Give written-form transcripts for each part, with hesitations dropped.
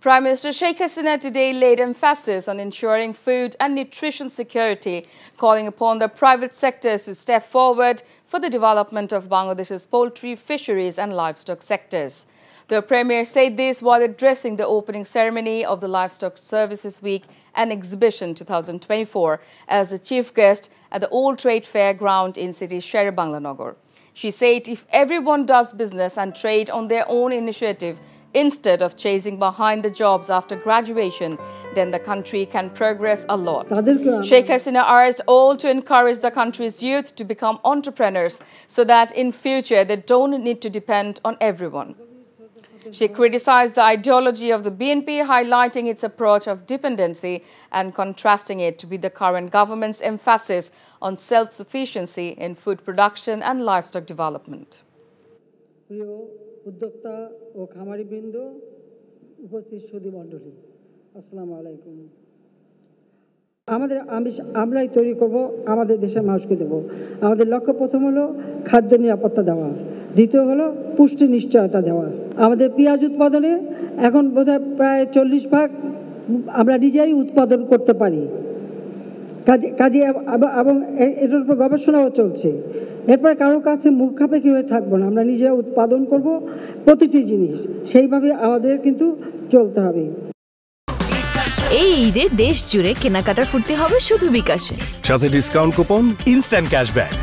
Prime Minister Sheikh Hasina today laid emphasis on ensuring food and nutrition security, calling upon the private sectors to step forward for the development of Bangladesh's poultry, fisheries and livestock sectors. The Premier said this while addressing the opening ceremony of the Livestock Services Week and Exhibition 2024 as the chief guest at the Old Trade Fair ground in city Sher-e-Bangla-Nagar. She said if everyone does business and trade on their own initiative, instead of chasing behind the jobs after graduation, then the country can progress a lot. Sheikh Hasina urged all to encourage the country's youth to become entrepreneurs so that in future they don't need to depend on everyone. She criticized the ideology of the BNP, highlighting its approach of dependency and contrasting it with the current government's emphasis on self-sufficiency in food production and livestock development. উদ্যোক্তা ও খামারিবৃন্দ উপস্থিত সুধী মণ্ডলী আসসালামু আলাইকুম আমরাই তৈরি করব আমাদের দেশের মানুষকে দেব আমাদের লক্ষ্য প্রথম হলো খাদ্য নিরাপত্তা দেওয়া দ্বিতীয় হলো পুষ্টি নিশ্চয়তা দেওয়া আমাদের পেঁয়াজ উৎপাদনে এখন বোধহয় প্রায় 40% আমরা নিজেই উৎপাদন করতে পারি কাজে এবং এটার উপর গবেষণাও চলছে এরপর কারো কাছে মুখাপেক্ষী হয়ে থাকবো না আমরা নিজেরা উৎপাদন করব প্রতিটি জিনিস সেইভাবে আমাদের কিন্তু চলতে হবে এই ঈদে দেশ জুড়ে কেনাকাটার ফুর্তি হবে শুধু বিকাশে সাথে discount coupon instant cashback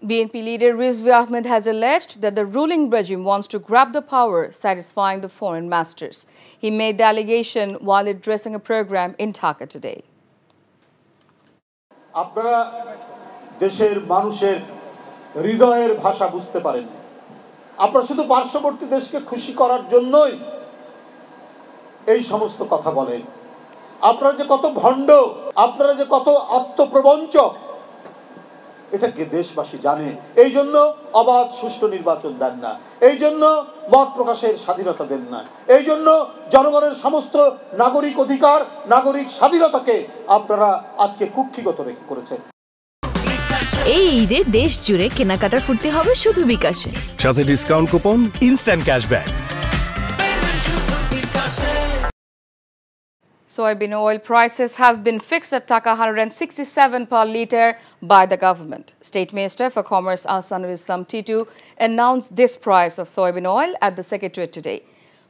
BNP leader Rizvi Ahmed has alleged that the ruling regime wants to grab the power, satisfying the foreign masters. He made the allegation while addressing a program in Dhaka today. আপনারা দেশের মানুষের হৃদয়ের ভাষা বুঝতে পারেন আপনারা শুধু পার্শ্ববর্তী দেশকে খুশি করার জন্যই এই সমস্ত কথা বলেন আপনারা যে কত ভণ্ড আপনারা যে কত আত্মপ্রবঞ্চক এটা কি দেশবাসী জানে এই জন্য অবাধ সুষ্ঠু নির্বাচন দেন না এই জন্য মত প্রকাশের স্বাধীনতা দেন না এই জন্য জনগণের সমস্ত নাগরিক অধিকার নাগরিক স্বাধীনতাকে আপনারা আজকে কুক্ষিগত করেছেন এই ঈদে দেশ জুড়ে কেনাকাটার ফুর্তি হবে শুধু বিকাশে সাথে discount coupon instant cashback Soybean oil prices have been fixed at Taka 167 per litre by the government. State Minister for Commerce Ahsanul Islam Titu announced this price of soybean oil at the Secretariat today.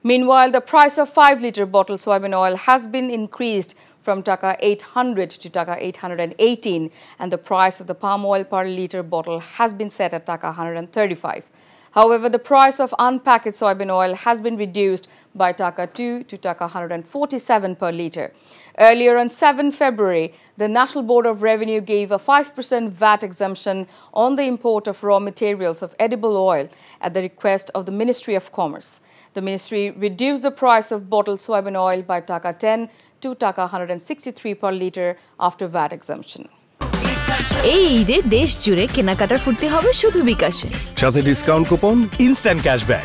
Meanwhile, the price of 5-litre bottle soybean oil has been increased from Taka 800 to Taka 818 and the price of the palm oil per litre bottle has been set at Taka 135. However, the price of unpackaged soybean oil has been reduced by Taka 2 to Taka 147 per litre. Earlier on 7 February, the National Board of Revenue gave a 5% VAT exemption on the import of raw materials of edible oil at the request of the Ministry of Commerce. The ministry reduced the price of bottled soybean oil by Taka 10 to Taka 163 per litre after VAT exemption. এই ঈদে দেশ জুড়ে কেনাকাটার ফুর্তি হবে শুধু বিকাশে সাথে ডিসকাউন্ট কুপন ইনস্ট্যান্ট ক্যাশব্যাক